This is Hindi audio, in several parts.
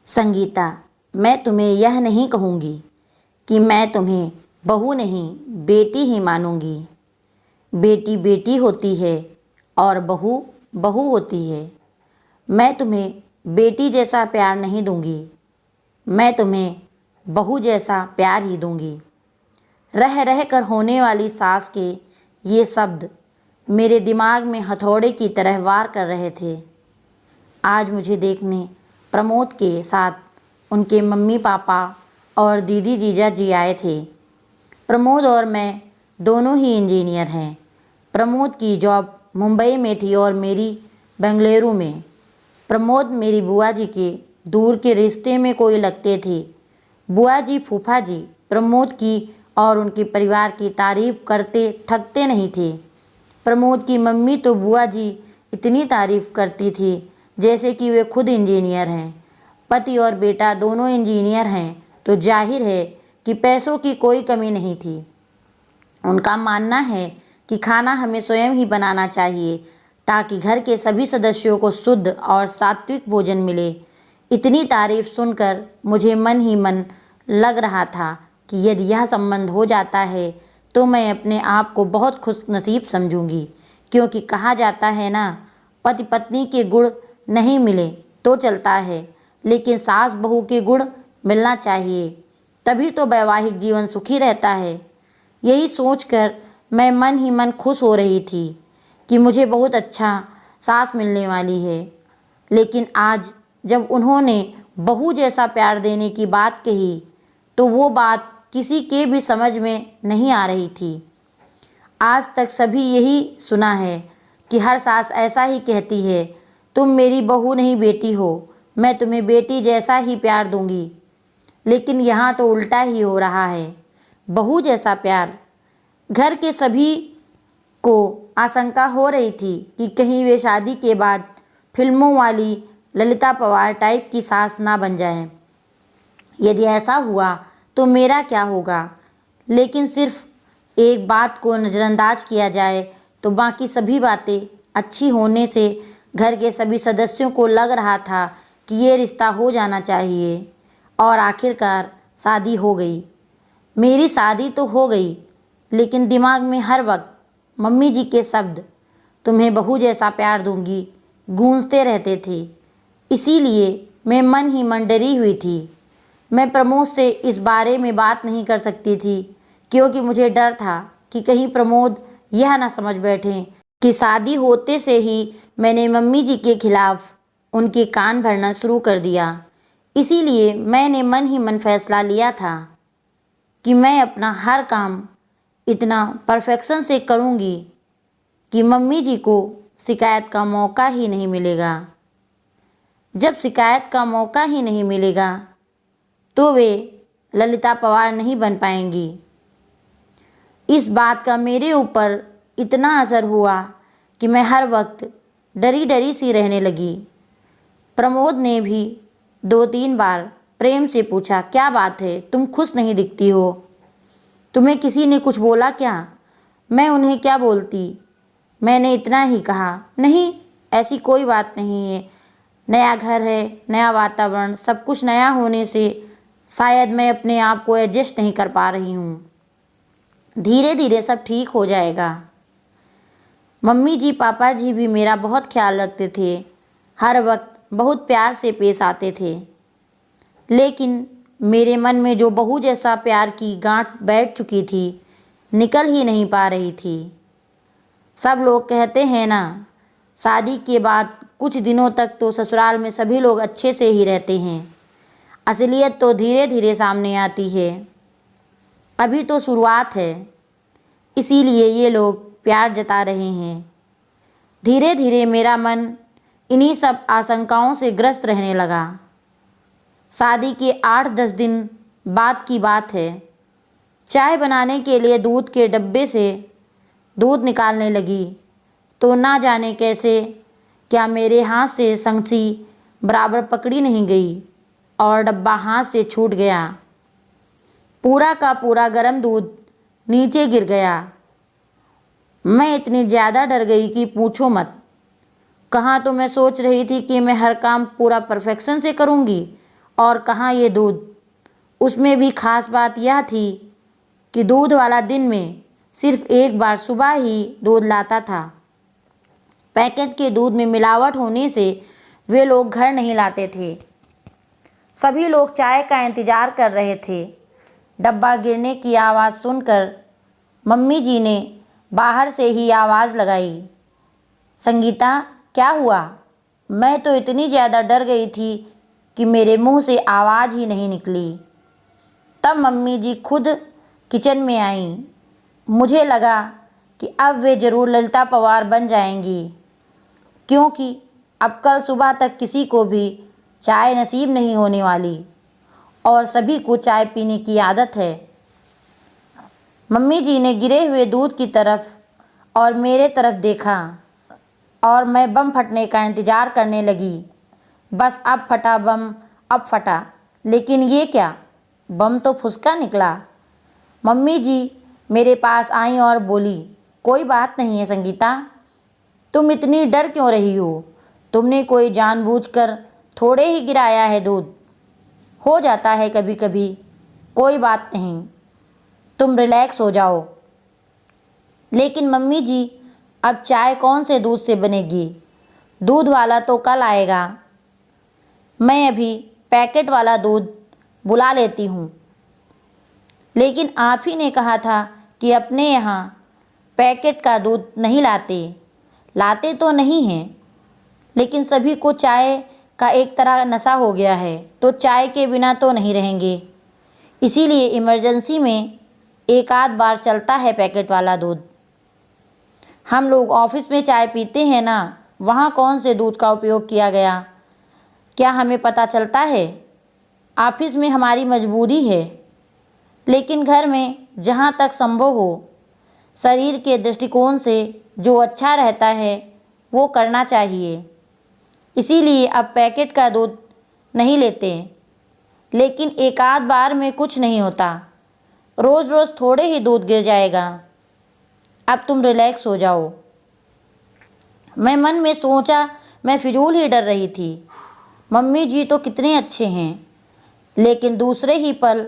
संगीता, मैं तुम्हें यह नहीं कहूँगी कि मैं तुम्हें बहू नहीं बेटी ही मानूँगी। बेटी बेटी होती है और बहू बहू होती है। मैं तुम्हें बेटी जैसा प्यार नहीं दूँगी, मैं तुम्हें बहू जैसा प्यार ही दूँगी। रह रह कर होने वाली सास के ये शब्द मेरे दिमाग में हथौड़े की तरह वार कर रहे थे। आज मुझे देखने प्रमोद के साथ उनके मम्मी पापा और दीदी जीजा जी आए थे। प्रमोद और मैं दोनों ही इंजीनियर हैं। प्रमोद की जॉब मुंबई में थी और मेरी बेंगलुरु में। प्रमोद मेरी बुआ जी के दूर के रिश्ते में कोई लगते थे। बुआ जी फूफा जी प्रमोद की और उनके परिवार की तारीफ करते थकते नहीं थे। प्रमोद की मम्मी तो बुआ जी इतनी तारीफ करती थी जैसे कि वे खुद इंजीनियर हैं। पति और बेटा दोनों इंजीनियर हैं तो जाहिर है कि पैसों की कोई कमी नहीं थी। उनका मानना है कि खाना हमें स्वयं ही बनाना चाहिए ताकि घर के सभी सदस्यों को शुद्ध और सात्विक भोजन मिले। इतनी तारीफ सुनकर मुझे मन ही मन लग रहा था कि यदि यह संबंध हो जाता है तो मैं अपने आप को बहुत खुशनसीब समझूंगी, क्योंकि कहा जाता है ना, पति पत्नी के गुण नहीं मिले तो चलता है, लेकिन सास बहू के गुण मिलना चाहिए, तभी तो वैवाहिक जीवन सुखी रहता है। यही सोचकर मैं मन ही मन खुश हो रही थी कि मुझे बहुत अच्छा सास मिलने वाली है। लेकिन आज जब उन्होंने बहू जैसा प्यार देने की बात कही तो वो बात किसी के भी समझ में नहीं आ रही थी। आज तक सभी यही सुना है कि हर सास ऐसा ही कहती है, तुम मेरी बहू नहीं बेटी हो, मैं तुम्हें बेटी जैसा ही प्यार दूंगी। लेकिन यहाँ तो उल्टा ही हो रहा है, बहू जैसा प्यार। घर के सभी को आशंका हो रही थी कि कहीं वे शादी के बाद फिल्मों वाली ललिता पवार टाइप की सास ना बन जाएं। यदि ऐसा हुआ तो मेरा क्या होगा। लेकिन सिर्फ एक बात को नज़रअंदाज किया जाए तो बाकी सभी बातें अच्छी होने से घर के सभी सदस्यों को लग रहा था कि ये रिश्ता हो जाना चाहिए। और आखिरकार शादी हो गई। मेरी शादी तो हो गई, लेकिन दिमाग में हर वक्त मम्मी जी के शब्द, तुम्हें बहू जैसा प्यार दूंगी, गूंजते रहते थे। इसीलिए मैं मन ही मन डरी हुई थी। मैं प्रमोद से इस बारे में बात नहीं कर सकती थी, क्योंकि मुझे डर था कि कहीं प्रमोद यह ना समझ बैठें कि शादी होते से ही मैंने मम्मी जी के खिलाफ उनके कान भरना शुरू कर दिया। इसीलिए मैंने मन ही मन फैसला लिया था कि मैं अपना हर काम इतना परफेक्शन से करूँगी कि मम्मी जी को शिकायत का मौका ही नहीं मिलेगा। जब शिकायत का मौका ही नहीं मिलेगा तो वे ललिता पवार नहीं बन पाएंगी। इस बात का मेरे ऊपर इतना असर हुआ कि मैं हर वक्त डरी डरी सी रहने लगी। प्रमोद ने भी 2-3 बार प्रेम से पूछा, क्या बात है, तुम खुश नहीं दिखती हो, तुम्हें किसी ने कुछ बोला क्या? मैं उन्हें क्या बोलती, मैंने इतना ही कहा, नहीं ऐसी कोई बात नहीं है, नया घर है, नया वातावरण, सब कुछ नया होने से शायद मैं अपने आप को एडजस्ट नहीं कर पा रही हूँ, धीरे धीरे सब ठीक हो जाएगा। मम्मी जी पापा जी भी मेरा बहुत ख्याल रखते थे, हर वक्त बहुत प्यार से पेश आते थे। लेकिन मेरे मन में जो बहू जैसा प्यार की गांठ बैठ चुकी थी, निकल ही नहीं पा रही थी। सब लोग कहते हैं ना, शादी के बाद कुछ दिनों तक तो ससुराल में सभी लोग अच्छे से ही रहते हैं, असलियत तो धीरे धीरे सामने आती है। अभी तो शुरुआत है, इसीलिए ये लोग प्यार जता रहे हैं। धीरे धीरे मेरा मन इन्हीं सब आशंकाओं से ग्रस्त रहने लगा। शादी के 8-10 दिन बाद की बात है। चाय बनाने के लिए दूध के डब्बे से दूध निकालने लगी तो ना जाने कैसे क्या मेरे हाथ से संगसी बराबर पकड़ी नहीं गई और डब्बा हाथ से छूट गया। पूरा का पूरा गर्म दूध नीचे गिर गया। मैं इतनी ज़्यादा डर गई कि पूछो मत। कहाँ तो मैं सोच रही थी कि मैं हर काम पूरा परफेक्शन से करूँगी और कहाँ ये दूध। उसमें भी खास बात यह थी कि दूध वाला दिन में सिर्फ एक बार सुबह ही दूध लाता था। पैकेट के दूध में मिलावट होने से वे लोग घर नहीं लाते थे। सभी लोग चाय का इंतज़ार कर रहे थे। डब्बा गिरने की आवाज़ सुनकर मम्मी जी ने बाहर से ही आवाज़ लगाई, संगीता क्या हुआ? मैं तो इतनी ज़्यादा डर गई थी कि मेरे मुंह से आवाज़ ही नहीं निकली। तब मम्मी जी खुद किचन में आईं। मुझे लगा कि अब वे ज़रूर ललिता पवार बन जाएंगी, क्योंकि अब कल सुबह तक किसी को भी चाय नसीब नहीं होने वाली और सभी को चाय पीने की आदत है। मम्मी जी ने गिरे हुए दूध की तरफ और मेरे तरफ देखा और मैं बम फटने का इंतज़ार करने लगी। बस अब फटा बम, अब फटा। लेकिन ये क्या, बम तो फुसका निकला। मम्मी जी मेरे पास आईं और बोली, कोई बात नहीं है संगीता, तुम इतनी डर क्यों रही हो? तुमने कोई जानबूझकर थोड़े ही गिराया है दूध, हो जाता है कभी कभी, कोई बात नहीं, तुम रिलैक्स हो जाओ। लेकिन मम्मी जी अब चाय कौन से दूध से बनेगी? दूध वाला तो कल आएगा। मैं अभी पैकेट वाला दूध बुला लेती हूँ। लेकिन आप ही ने कहा था कि अपने यहाँ पैकेट का दूध नहीं लाते। लाते तो नहीं हैं, लेकिन सभी को चाय का एक तरह नशा हो गया है, तो चाय के बिना तो नहीं रहेंगे। इसीलिए इमरजेंसी में एक आध बार चलता है पैकेट वाला दूध। हम लोग ऑफिस में चाय पीते हैं ना, वहाँ कौन से दूध का उपयोग किया गया, क्या हमें पता चलता है? ऑफिस में हमारी मजबूरी है, लेकिन घर में जहाँ तक संभव हो, शरीर के दृष्टिकोण से जो अच्छा रहता है वो करना चाहिए। इसीलिए अब पैकेट का दूध नहीं लेते। लेकिन एक आध बार में कुछ नहीं होता, रोज़ रोज़ थोड़े ही दूध गिर जाएगा। अब तुम रिलैक्स हो जाओ। मैं मन में सोचा, मैं फिजूल ही डर रही थी। मम्मी जी तो कितने अच्छे हैं। लेकिन दूसरे ही पल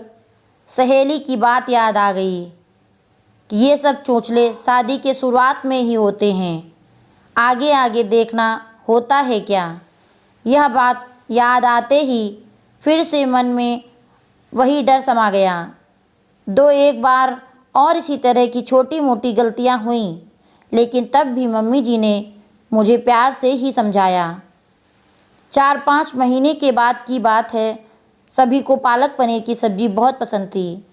सहेली की बात याद आ गई कि ये सब चोंचले शादी के शुरुआत में ही होते हैं, आगे आगे देखना होता है क्या। यह बात याद आते ही फिर से मन में वही डर समा गया। दो एक बार और इसी तरह की छोटी मोटी गलतियां हुईं, लेकिन तब भी मम्मी जी ने मुझे प्यार से ही समझाया। 4-5 महीने के बाद की बात है। सभी को पालक पनीर की सब्ज़ी बहुत पसंद थी।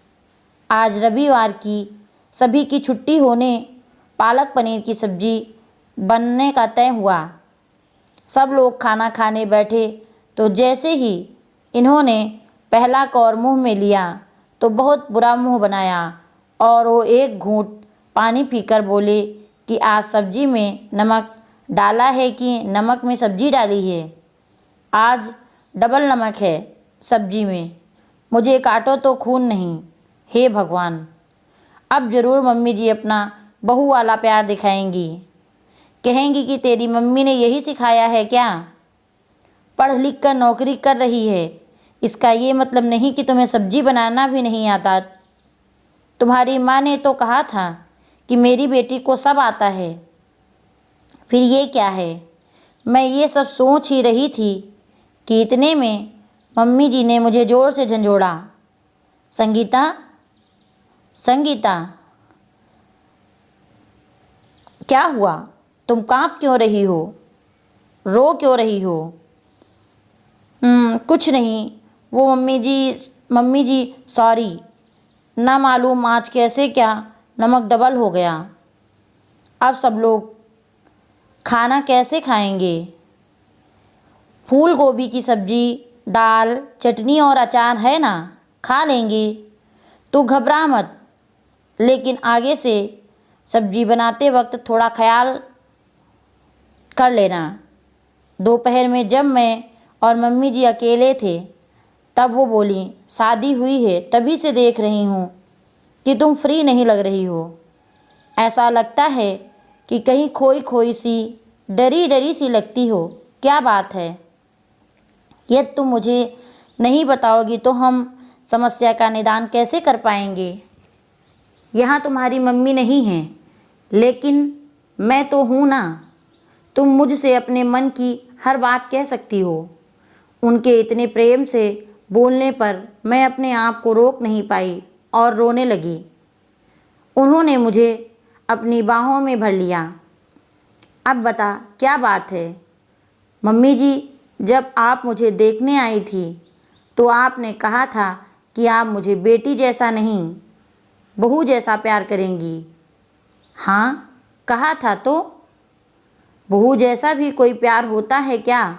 आज रविवार की सभी की छुट्टी होने पालक पनीर की सब्ज़ी बनने का तय हुआ। सब लोग खाना खाने बैठे तो जैसे ही इन्होंने पहला कौर मुंह में लिया तो बहुत बुरा मुंह बनाया और वो एक घूंट पानी पीकर बोले कि आज सब्जी में नमक डाला है कि नमक में सब्जी डाली है? आज डबल नमक है सब्जी में। मुझे काटो तो खून नहीं। हे भगवान, अब ज़रूर मम्मी जी अपना बहू वाला प्यार दिखाएंगी। कहेंगी कि तेरी मम्मी ने यही सिखाया है क्या? पढ़ लिख कर नौकरी कर रही है, इसका ये मतलब नहीं कि तुम्हें सब्जी बनाना भी नहीं आता। तुम्हारी माँ ने तो कहा था कि मेरी बेटी को सब आता है, फिर ये क्या है? मैं ये सब सोच ही रही थी कि इतने में मम्मी जी ने मुझे ज़ोर से झंझोड़ा, संगीता, संगीता, क्या हुआ? तुम काँप क्यों रही हो? रो क्यों रही हो? कुछ नहीं। वो मम्मी जी सॉरी, ना मालूम आज कैसे क्या नमक डबल हो गया। अब सब लोग खाना कैसे खाएंगे? फूल गोभी की सब्ज़ी, दाल, चटनी और अचार है ना, खा लेंगे। तू घबरा मत, लेकिन आगे से सब्ज़ी बनाते वक्त थोड़ा ख्याल कर लेना। दोपहर में जब मैं और मम्मी जी अकेले थे तब वो बोली, शादी हुई है तभी से देख रही हूँ कि तुम फ्री नहीं लग रही हो। ऐसा लगता है कि कहीं खोई खोई सी, डरी डरी सी लगती हो। क्या बात है? यदि तुम मुझे नहीं बताओगी तो हम समस्या का निदान कैसे कर पाएंगे। यहाँ तुम्हारी मम्मी नहीं है, लेकिन मैं तो हूँ ना। तुम मुझसे अपने मन की हर बात कह सकती हो। उनके इतने प्रेम से बोलने पर मैं अपने आप को रोक नहीं पाई और रोने लगी। उन्होंने मुझे अपनी बाहों में भर लिया। अब बता क्या बात है। मम्मी जी, जब आप मुझे देखने आई थी तो आपने कहा था कि आप मुझे बेटी जैसा नहीं बहू जैसा प्यार करेंगी। हाँ, कहा था तो। बहू जैसा भी कोई प्यार होता है क्या।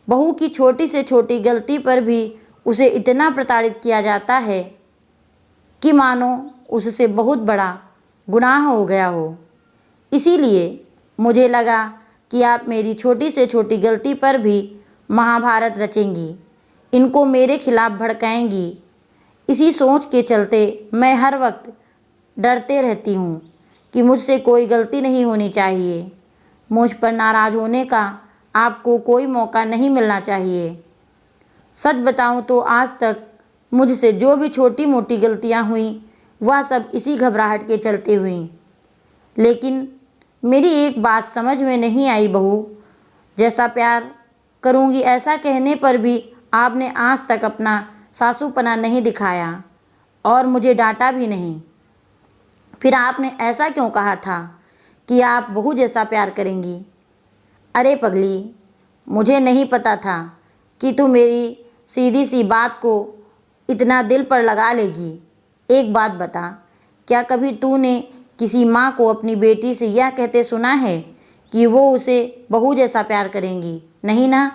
बहू की छोटी से छोटी गलती पर भी उसे इतना प्रताड़ित किया जाता है कि मानो उससे बहुत बड़ा गुनाह हो गया हो। इसीलिए मुझे लगा कि आप मेरी छोटी से छोटी गलती पर भी महाभारत रचेंगी, इनको मेरे खिलाफ भड़काएंगी। इसी सोच के चलते मैं हर वक्त डरते रहती हूँ कि मुझसे कोई गलती नहीं होनी चाहिए। मुझ पर नाराज़ होने का आपको कोई मौका नहीं मिलना चाहिए। सच बताऊँ तो आज तक मुझसे जो भी छोटी मोटी गलतियाँ हुई वह सब इसी घबराहट के चलते हुई। लेकिन मेरी एक बात समझ में नहीं आई, बहू जैसा प्यार करूँगी ऐसा कहने पर भी आपने आज तक अपना सासूपना नहीं दिखाया और मुझे डांटा भी नहीं। फिर आपने ऐसा क्यों कहा था कि आप बहू जैसा प्यार करेंगी। अरे पगली, मुझे नहीं पता था कि तू मेरी सीधी सी बात को इतना दिल पर लगा लेगी। एक बात बता, क्या कभी तूने किसी माँ को अपनी बेटी से यह कहते सुना है कि वो उसे बहू जैसा प्यार करेंगी। नहीं ना।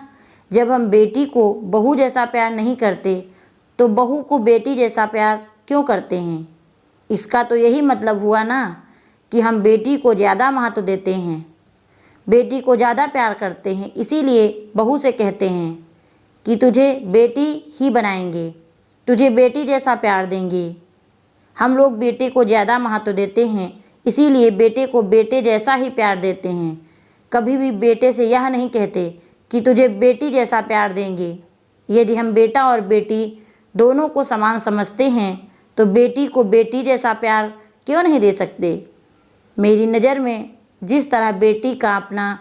जब हम बेटी को बहू जैसा प्यार नहीं करते तो बहू को बेटी जैसा प्यार क्यों करते हैं। इसका तो यही मतलब हुआ ना कि हम बेटी को ज़्यादा महत्व देते हैं, बेटी को ज़्यादा प्यार करते हैं। इसीलिए बहू से कहते हैं कि तुझे बेटी ही बनाएंगे, तुझे बेटी जैसा प्यार देंगे। हम लोग बेटे को ज़्यादा महत्व देते हैं, इसीलिए बेटे को बेटे जैसा ही प्यार देते हैं। कभी भी बेटे से यह नहीं कहते कि तुझे बेटी जैसा प्यार देंगे। यदि हम बेटा और बेटी दोनों को समान समझते हैं तो बेटी को बेटी जैसा प्यार क्यों नहीं दे सकते। मेरी नज़र में जिस तरह बेटी का अपना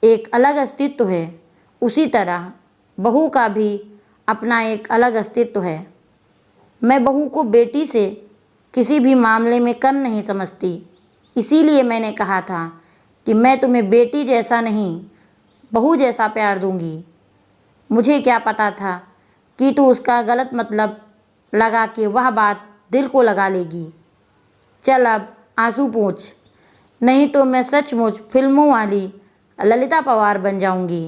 एक अलग अस्तित्व है, उसी तरह बहू का भी अपना एक अलग अस्तित्व है। मैं बहू को बेटी से किसी भी मामले में कम नहीं समझती। इसीलिए मैंने कहा था कि मैं तुम्हें बेटी जैसा नहीं बहू जैसा प्यार दूंगी। मुझे क्या पता था कि तू उसका गलत मतलब लगा के वह बात दिल को लगा लेगी। चल अब आंसू पोंछ, नहीं तो मैं सचमुच फिल्मों वाली ललिता पवार बन जाऊंगी।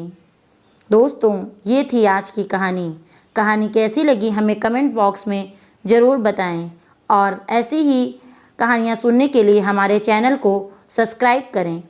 दोस्तों, ये थी आज की कहानी। कहानी कैसी लगी हमें कमेंट बॉक्स में ज़रूर बताएं और ऐसी ही कहानियाँ सुनने के लिए हमारे चैनल को सब्सक्राइब करें।